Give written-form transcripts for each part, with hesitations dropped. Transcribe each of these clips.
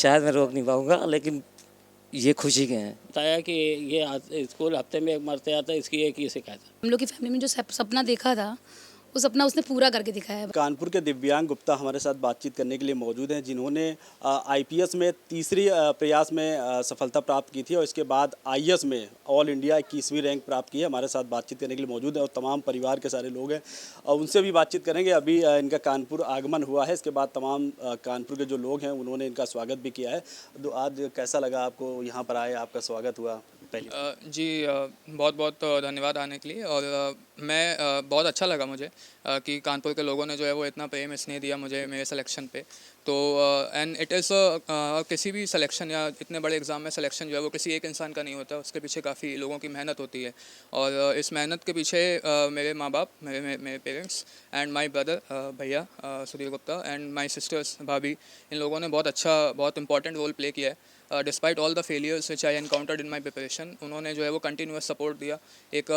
शायद मैं रोक नहीं पाऊँगा, लेकिन ये खुशी के हैं। बताया कि ये स्कूल हफ्ते में एक मरते आता है, इसकी एक ही शिकायत है। हम लोग की फैमिली में जो सपना देखा था, वो सपना उसने पूरा करके दिखाया है। कानपुर के दिव्यांग गुप्ता हमारे साथ बातचीत करने के लिए मौजूद हैं, जिन्होंने आईपीएस में तीसरी प्रयास में सफलता प्राप्त की थी और इसके बाद आईएएस में ऑल इंडिया 21वीं रैंक प्राप्त की है। हमारे साथ बातचीत करने के लिए मौजूद है और तमाम परिवार के सारे लोग हैं और उनसे भी बातचीत करेंगे। अभी इनका कानपुर आगमन हुआ है, इसके बाद तमाम कानपुर के जो लोग हैं उन्होंने इनका स्वागत भी किया है। तो आज कैसा लगा आपको, यहाँ पर आए, आपका स्वागत हुआ? जी बहुत बहुत धन्यवाद आने के लिए। और मैं बहुत अच्छा लगा मुझे कि कानपुर के लोगों ने जो है वो इतना प्रेम स्नेह दिया मुझे मेरे सिलेक्शन पे। तो एंड इट इज़ किसी भी सिलेक्शन या इतने बड़े एग्ज़ाम में सिलेक्शन जो है वो किसी एक इंसान का नहीं होता, उसके पीछे काफ़ी लोगों की मेहनत होती है। और इस मेहनत के पीछे मेरे माँ बाप, मेरे पेरेंट्स एंड माय ब्रदर भैया Sudhir Gupta and my sister's भाभी, इन लोगों ने बहुत इंपॉर्टेंट रोल प्ले किया है। Despite all the failures which I encountered in my preparation, उन्होंने जो है वो कंटिन्यूस सपोर्ट दिया। एक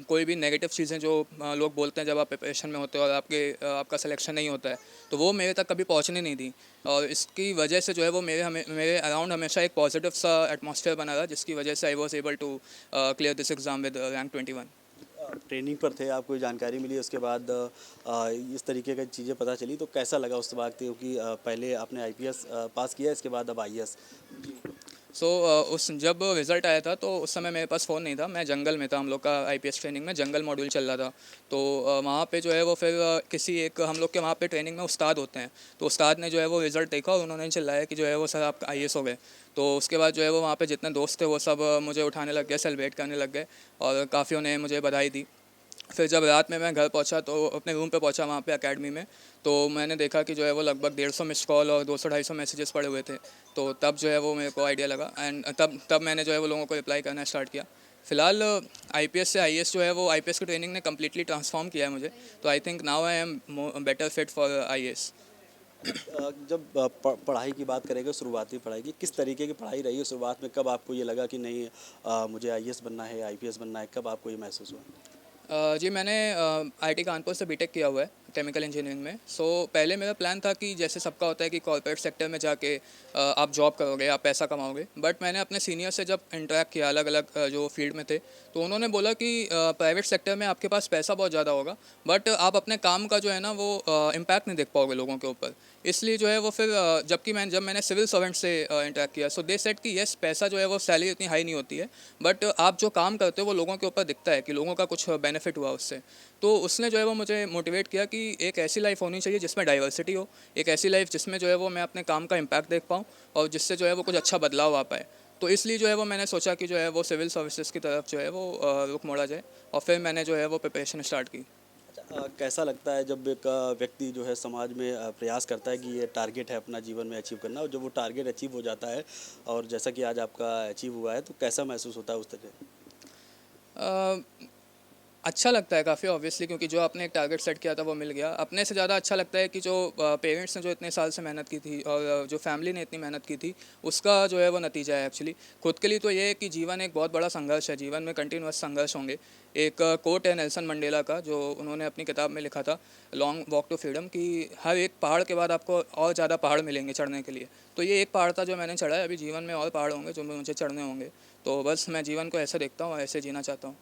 कोई भी नेगेटिव चीज़ें जो लोग बोलते हैं जब आप प्रिपरेशन में होते हो और आपका सिलेक्शन नहीं होता है, तो वो मेरे तक कभी पहुंचने नहीं दी। और इसकी वजह से जो है वो मेरे अराउंड हमेशा एक पॉजिटिव सा एटमॉस्फेयर बना रहा, जिसकी वजह से I was able to clear this exam with rank 21। Training पर थे, आपको जानकारी मिली, उसके बाद इस तरीके की चीज़ें पता चली, तो कैसा लगा उस वक्त? क्योंकि पहले आपने आईपीएस पास किया, इसके बाद अब आईएएस। सो उस जब रिज़ल्ट आया था तो उस समय मेरे पास फ़ोन नहीं था, मैं जंगल में था। हम लोग का आईपीएस ट्रेनिंग में जंगल मॉड्यूल चल रहा था। तो वहाँ पे जो है वो फिर किसी एक हम लोग के वहाँ पे ट्रेनिंग में उस्ताद होते हैं, तो उस्ताद ने जो है वो रिज़ल्ट देखा और उन्होंने चिल्लाया कि जो है वो सर आप आईएएस हो गए। तो उसके बाद जो है वो वहाँ पे जितने दोस्त थे वो सब मुझे उठाने लग गए, सेलिब्रेट करने लग गए और काफ़ी उन्हें मुझे बधाई दी। फिर जब रात में मैं घर पहुंचा, तो अपने रूम पे पहुंचा वहाँ पे एकेडमी में, तो मैंने देखा कि जो है वो लगभग 150 मिस कॉल और 200-250 मैसेजेस पड़े हुए थे। तो तब जो है वो मेरे को आइडिया लगा एंड तब मैंने जो है वो लोगों को रिप्लाई करना स्टार्ट किया। फ़िलहाल आईपीएस से आईएएस जो है वो आईपीएस की ट्रेनिंग ने कम्प्लीटली ट्रांसफॉर्म किया है मुझे। तो I think now I am better fit for IAS. जब पढ़ाई की बात करेंगे, शुरुआती पढ़ाई की, किस तरीके की पढ़ाई रही है शुरुआत में? कब आपको ये लगा कि नहीं मुझे आईएएस बनना है, आईपीएस बनना है? कब आपको ये महसूस हुआ? जी मैंने आईटी कानपुर से बीटेक किया हुआ है केमिकल इंजीनियरिंग में। सो पहले मेरा प्लान था कि जैसे सबका होता है कि कॉर्पोरेट सेक्टर में जाके आप जॉब करोगे, आप पैसा कमाओगे। बट मैंने अपने सीनियर से जब इंटरेक्ट किया अलग अलग जो फील्ड में थे, तो उन्होंने बोला कि प्राइवेट सेक्टर में आपके पास पैसा बहुत ज़्यादा होगा, बट आप अपने काम का जो है ना वो इम्पैक्ट नहीं देख पाओगे लोगों के ऊपर। इसलिए जो है वो फिर जब मैंने सिविल सर्वेंट से इंटरेक्ट किया, सो दे सेड कि यस, पैसा जो है वो सैलरी इतनी हाई नहीं होती है, बट आप जो काम करते हो वो लोगों के ऊपर दिखता है कि लोगों का कुछ बेनिफिट हुआ उससे। तो उसने जो है वो मुझे मोटिवेट किया कि एक ऐसी लाइफ होनी चाहिए जिसमें डाइवर्सिटी हो, एक ऐसी लाइफ जिसमें जो है वो मैं अपने काम का इम्पैक्ट देख पाऊँ और जिससे जो है वो कुछ अच्छा बदलाव आ पाए। तो इसलिए जो है वो मैंने सोचा कि जो है वो सिविल सर्विसेज की तरफ जो है वो रुख मोड़ा जाए और फिर मैंने जो है वो प्रिपरेशन स्टार्ट की। कैसा लगता है जब एक व्यक्ति जो है समाज में प्रयास करता है कि ये टारगेट है अपना जीवन में अचीव करना, और जब वो टारगेट अचीव हो जाता है और जैसा कि आज आपका अचीव हुआ है, तो कैसा महसूस होता है उस तरह? अच्छा लगता है काफ़ी ऑब्वियसली, क्योंकि जो आपने एक टारगेट सेट किया था वो मिल गया। अपने से ज़्यादा अच्छा लगता है कि जो पेरेंट्स ने जो इतने साल से मेहनत की थी और जो फैमिली ने इतनी मेहनत की थी, उसका जो है वो नतीजा है एक्चुअली। खुद के लिए तो ये है कि जीवन एक बहुत बड़ा संघर्ष है, जीवन में कंटिन्यूअस संघर्ष होंगे। एक कोट है नेल्सन मंडेला का, जो उन्होंने अपनी किताब में लिखा था, लॉन्ग वॉक टू फ्रीडम, कि हर एक पहाड़ के बाद आपको और ज़्यादा पहाड़ मिलेंगे चढ़ने के लिए। तो ये एक पहाड़ था जो मैंने चढ़ा है, अभी जीवन में और पहाड़ होंगे जो मुझे चढ़ने होंगे। तो बस मैं जीवन को ऐसे देखता हूँ और ऐसे जीना चाहता हूँ।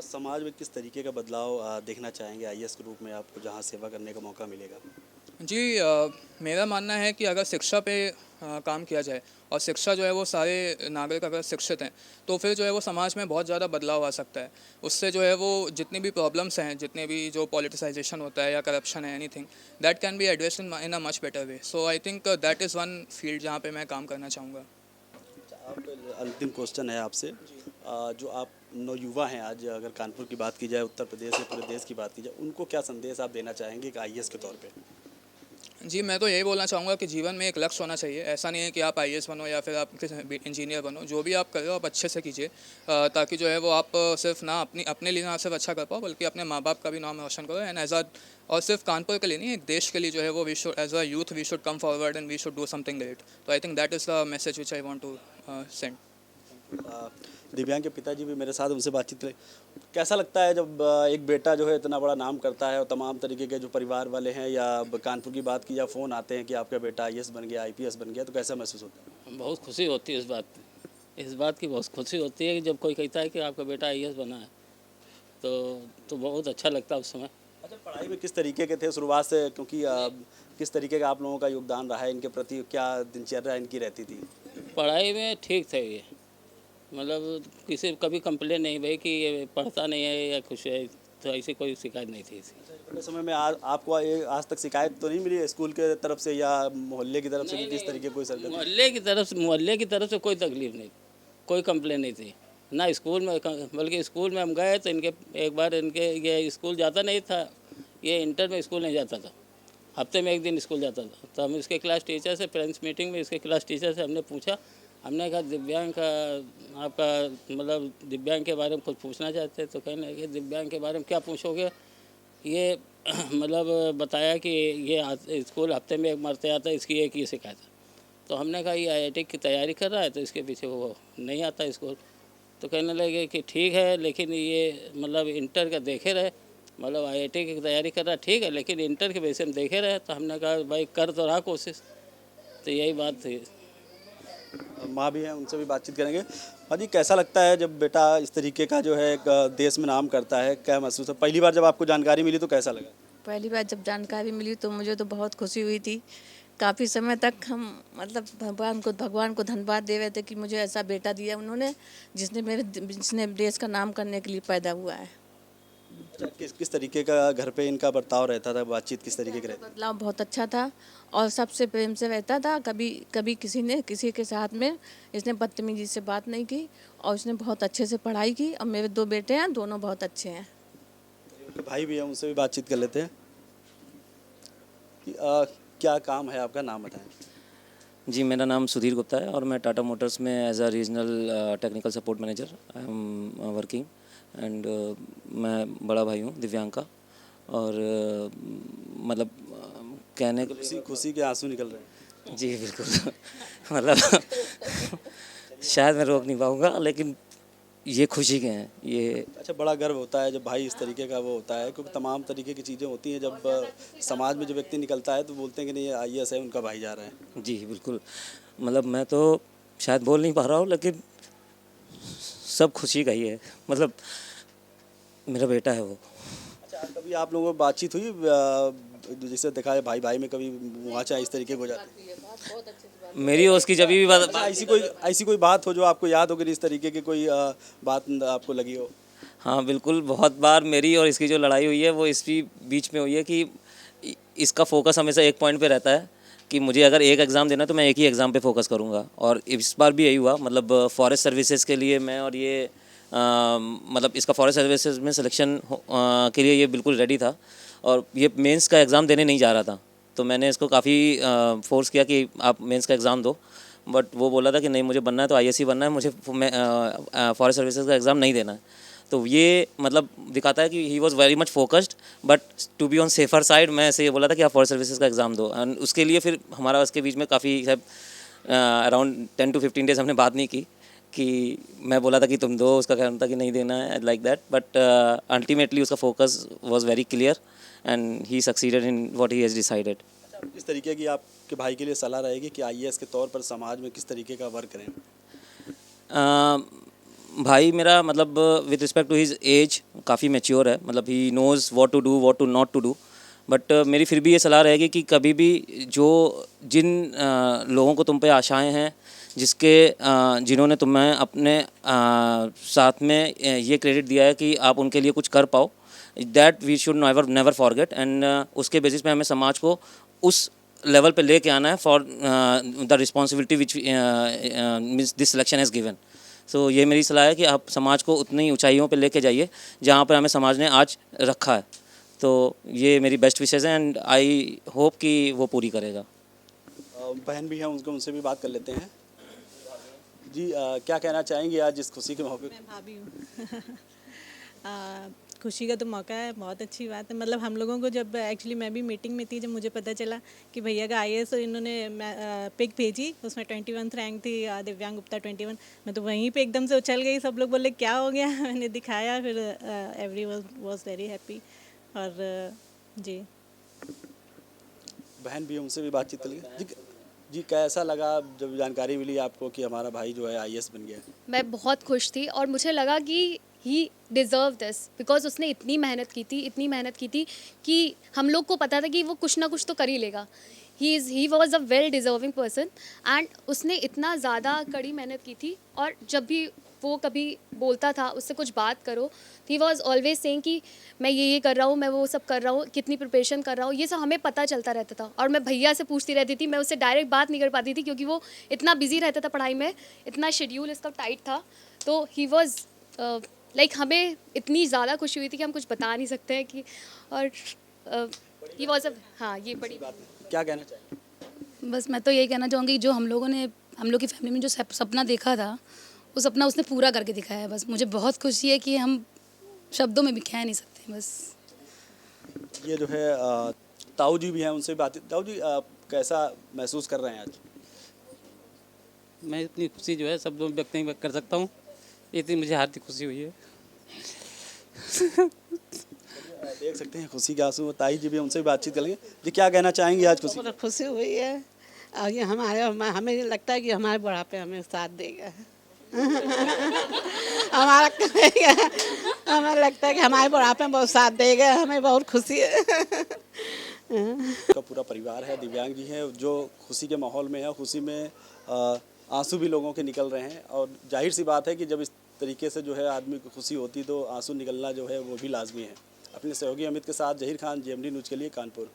समाज में किस तरीके का बदलाव देखना चाहेंगे आईएएस के रूप में, आपको जहाँ सेवा करने का मौका मिलेगा? जी मेरा मानना है कि अगर शिक्षा पे काम किया जाए और शिक्षा जो है वो सारे नागरिक अगर शिक्षित हैं, तो फिर जो है वो समाज में बहुत ज़्यादा बदलाव आ सकता है। उससे जो है वो जितनी भी प्रॉब्लम्स हैं, जितने भी जो पॉलिटिसाइजेशन होता है या करप्शन है, anything that can be addressed in a much better way. So I think that is one field जहाँ पे मैं काम करना चाहूँगा। आप, अंतिम क्वेश्चन है आपसे। जो आप नौयुवा हैं, आज अगर कानपुर की बात की जाए, उत्तर प्रदेश या पूरे देश की बात की जाए, उनको क्या संदेश आप देना चाहेंगे एक आईएएस के तौर पे? जी मैं तो यही बोलना चाहूँगा कि जीवन में एक लक्ष्य होना चाहिए। ऐसा नहीं है कि आप आईएएस बनो या फिर आप इंजीनियर बनो, जो भी आप कर रहे हो आप अच्छे से कीजिए, ताकि जो है वो आप सिर्फ ना अपने लिए ना सिर्फ अच्छा कर पाओ, बल्कि अपने माँ बाप का भी नाम रोशन करो। एंड एज अ, और सिर्फ कानपुर के लिए नहीं, एक देश के लिए जो है वो we should as a youth we should come forward and we should do something great. तो I think that is the message which I want to send. दिव्यांग के पिताजी भी मेरे साथ, उनसे बातचीत करें। कैसा लगता है जब एक बेटा जो है इतना बड़ा नाम करता है और तमाम तरीके के जो परिवार वाले हैं या कानपुर की बात की या फ़ोन आते हैं कि आपका बेटा आईएएस बन गया, आईपीएस बन गया, तो कैसा महसूस होता है? बहुत खुशी होती है इस बात की बहुत खुशी होती है कि जब कोई कहता है कि आपका बेटा आईएएस बना है तो बहुत अच्छा लगता है उस समय। अच्छा, पढ़ाई में किस तरीके के थे शुरुआत से, क्योंकि किस तरीके का आप लोगों का योगदान रहा है इनके प्रति, क्या दिनचर्या इनकी रहती थी? पढ़ाई में ठीक थे ये, मतलब किसी कभी कंप्लेन नहीं भाई कि ये पढ़ता नहीं है या कुछ है, तो ऐसी कोई शिकायत नहीं थी इसकी। बड़े समय में आपको आज तक शिकायत तो नहीं मिली स्कूल के तरफ से या मोहल्ले की तरफ से कि किस तरीके कोई सरकार? मोहल्ले की तरफ से कोई तकलीफ नहीं, कोई कंप्लेन नहीं थी ना स्कूल में, बल्कि स्कूल में हम गए तो इनके एक बार ये स्कूल जाता नहीं था, ये इंटर में स्कूल नहीं जाता था, हफ्ते में एक दिन स्कूल जाता था। तो हम इसके क्लास टीचर से पेरेंट्स मीटिंग में इसके क्लास टीचर से हमने पूछा, हमने कहा दिव्यांग का आपका मतलब दिव्यांग के बारे में कुछ पूछना चाहते तो कहने लगे दिव्यांग के बारे में क्या पूछोगे, ये मतलब बताया कि ये स्कूल हफ्ते में एक मरते आता है, इसकी एक ही शिकायत है। तो हमने कहा ये आईआईटी की तैयारी कर रहा है तो इसके पीछे वो नहीं आता स्कूल। तो कहने लगे कि ठीक है, लेकिन ये मतलब इंटर का देखे रहे, मतलब आईआईटी की तैयारी कर रहा है ठीक है, लेकिन इंटर के बेसिस में देखे रहे। तो हमने कहा भाई कर तो रहा कोशिश, तो यही बात थी। माँ भी हैं, उनसे भी बातचीत करेंगे। माँ जी, कैसा लगता है जब बेटा इस तरीके का जो है एक देश में नाम करता है, क्या महसूस है? पहली बार जब आपको जानकारी मिली तो कैसा लगा? पहली बार जब जानकारी मिली तो मुझे तो बहुत खुशी हुई थी। काफ़ी समय तक हम मतलब भगवान को धन्यवाद दे रहे थे कि मुझे ऐसा बेटा दिया उन्होंने, जिसने देश का नाम करने के लिए पैदा हुआ है। किस तरीके का घर पे इनका बर्ताव रहता था, बातचीत किस तरीके की रहती? बदलाव बहुत अच्छा था और सबसे प्रेम से रहता था। कभी किसी के साथ में इसने बदतमीजी से बात नहीं की और उसने बहुत अच्छे से पढ़ाई की। और मेरे 2 बेटे हैं, दोनों बहुत अच्छे हैं। उनके भाई भी हैं, उनसे भी बातचीत कर लेते हैं कि क्या काम है आपका, नाम बताएं। जी, मेरा नाम सुधीर गुप्ता है और मैं टाटा मोटर्स में as a regional technical support manager I am working and मैं बड़ा भाई हूँ दिव्यांग का। और मतलब कहने के लिए खुशी के आंसू निकल रहे हैं। जी बिल्कुल मतलब शायद मैं रोक नहीं पाऊँगा, लेकिन ये खुशी के हैं ये। अच्छा, बड़ा गर्व होता है जब भाई इस तरीके का वो होता है, क्योंकि तमाम तरीके की चीज़ें होती हैं जब समाज में जो व्यक्ति निकलता है तो बोलते हैं कि नहीं आईएएस है, उनका भाई जा रहा है। जी बिल्कुल, मतलब मैं तो शायद बोल नहीं पा रहा हूँ, लेकिन सब खुशी का ही है, मतलब मेरा बेटा है वो। अच्छा, कभी आप लोगों को बातचीत हुई जिसे देखा है भाई में कभी मुआचा इस तरीके को हो जाती है? मेरी और उसकी जब भी बात अच्छा, ऐसी कोई बात हो जो आपको याद हो कि इस तरीके की कोई बात आपको लगी हो? हाँ बिल्कुल, बहुत बार मेरी और इसकी जो लड़ाई हुई है वो इसी बीच में हुई है कि इसका फोकस हमेशा एक पॉइंट पे रहता है कि मुझे अगर एक एग्ज़ाम देना तो मैं एक ही एग्ज़ाम पे फोकस करूँगा। और इस बार भी यही हुआ, मतलब फॉरेस्ट सर्विसेज के लिए मैं और ये मतलब इसका फॉरेस्ट सर्विसेज में सिलेक्शन के लिए ये बिल्कुल रेडी था और ये मेंस का एग्ज़ाम देने नहीं जा रहा था। तो मैंने इसको काफ़ी फोर्स किया कि आप मेंस का एग्ज़ाम दो, बट वो बोला था कि नहीं मुझे बनना है तो आईएएस बनना है, मुझे फॉरेस्ट सर्विसेज का एग्ज़ाम नहीं देना है। तो ये मतलब दिखाता है कि he was very much focused, but to be on safer side मैं ऐसे ये बोला था कि आप फॉरेस्ट सर्विसेज का एग्ज़ाम दो। एंड उसके लिए फिर हमारा उसके बीच में काफ़ी अराउंड 10 to 15 डेज़ हमने बात नहीं की कि मैं बोला था कि तुम दो, उसका कहना था कि नहीं देना है लाइक दैट, बट अल्टीमेटली उसका focus was very clear and he succeeded in what he has decided. किस तरीके की आपके भाई के लिए सलाह रहेगी कि आईएएस के तौर पर समाज में किस तरीके का वर्क करें? भाई मेरा मतलब with respect to his age काफ़ी मैच्योर है, मतलब he knows what to do what to not to do. But मेरी फिर भी ये सलाह रहेगी कि कभी भी जिन लोगों को तुम पे आशाएं हैं, जिन्होंने तुम्हें अपने साथ में ये क्रेडिट दिया है कि आप उनके लिए कुछ कर पाओ, that we should never forget. And उसके बेसिस पे हमें समाज को उस लेवल पे लेके आना है for the responsibility which this selection has given. So ये मेरी सलाह है कि आप समाज को उतनी ऊंचाइयों पे लेके जाइए जहाँ पर हमें समाज ने आज रखा है। तो ये मेरी बेस्ट विशेज़ हैं एंड आई होप कि वो पूरी करेगा। बहन भी हैं, उनसे भी बात कर लेते हैं। जी क्या कहना चाहेंगे आज इस खुशी के मौके? मैं भाभी हूँ खुशी का तो मौका है, बहुत अच्छी बात है। मतलब हम लोगों को जब एक्चुअली मैं भी मीटिंग में थी, जब मुझे पता चला कि भैया का IAS, और इन्होंने पिक भेजी, उसमें 21 रैंक थी, दिव्यांग गुप्ता 21। मैं तो वहीं पे एकदम से उछल गई, सब लोग बोले क्या हो गया मैंने दिखाया, फिर एवरी वॉज वेरी हैप्पी। और जी बहन भी, उनसे भी बातचीत करेंगे। जी कैसा लगा जब जानकारी मिली आपको कि हमारा भाई जो है IAS बन गया? मैं बहुत खुश थी और मुझे लगा कि ही डिज़र्व दिस, बिकॉज उसने इतनी मेहनत की थी, इतनी मेहनत की थी कि हम लोग को पता था कि वो कुछ ना कुछ तो कर ही लेगा। He was a well deserving person and उसने इतना ज़्यादा कड़ी मेहनत की थी। और जब भी वो कभी बोलता था, उससे कुछ बात करो, ही वॉज ऑलवेज सेइंग कि मैं ये कर रहा हूँ, मैं वो सब कर रहा हूँ, कितनी प्रिपरेशन कर रहा हूँ, ये सब हमें पता चलता रहता था। और मैं भैया से पूछती रहती थी, मैं उससे डायरेक्ट बात नहीं कर पाती थी क्योंकि वो इतना बिजी रहता था पढ़ाई में, इतना शेड्यूल इसका टाइट था। तो ही वॉज लाइक हमें इतनी ज़्यादा खुशी हुई थी कि हम कुछ बता नहीं सकते हैं कि। और ही वॉज हाँ, ये बड़ी बात है। क्या कहना चाहिए? बस मैं तो यही कहना चाहूँगी, जो हम लोग की फैमिली में जो सपना देखा था, वो सपना उसने पूरा करके दिखाया है। बस मुझे बहुत खुशी है कि हम शब्दों में भी कह नहीं सकते। बस ये जो है ताऊ जी भी हैं, उनसे बात। ताऊ जी कैसा महसूस कर रहे हैं आज? मैं इतनी खुशी जो है शब्दों में व्यक्त नहीं कर सकता हूँ, इतनी मुझे हार्दिक खुशी हुई है। देख सकते हैं खुशी के आंसू। ताई जी भी, उनसे भी बातचीत करेंगे। जी क्या कहना चाहेंगी आज खुशी? बहुत खुशी हुई है और ये हमें ये लगता है कि हमारे बुढ़ापे हमें साथ देगा। हमारा हमें लगता है कि हमारे बुढ़ापे में बहुत साथ देगा, हमें बहुत खुशी है। का पूरा परिवार है, दिव्यांग जी हैं, जो खुशी के माहौल में है। खुशी में आंसू भी लोगों के निकल रहे हैं और जाहिर सी बात है कि जब इस तरीके से जो है आदमी को खुशी होती तो आंसू निकलना जो है वो भी लाजमी है। अपने सहयोगी अमित के साथ जहीर खान, GMD न्यूज़ के लिए कानपुर।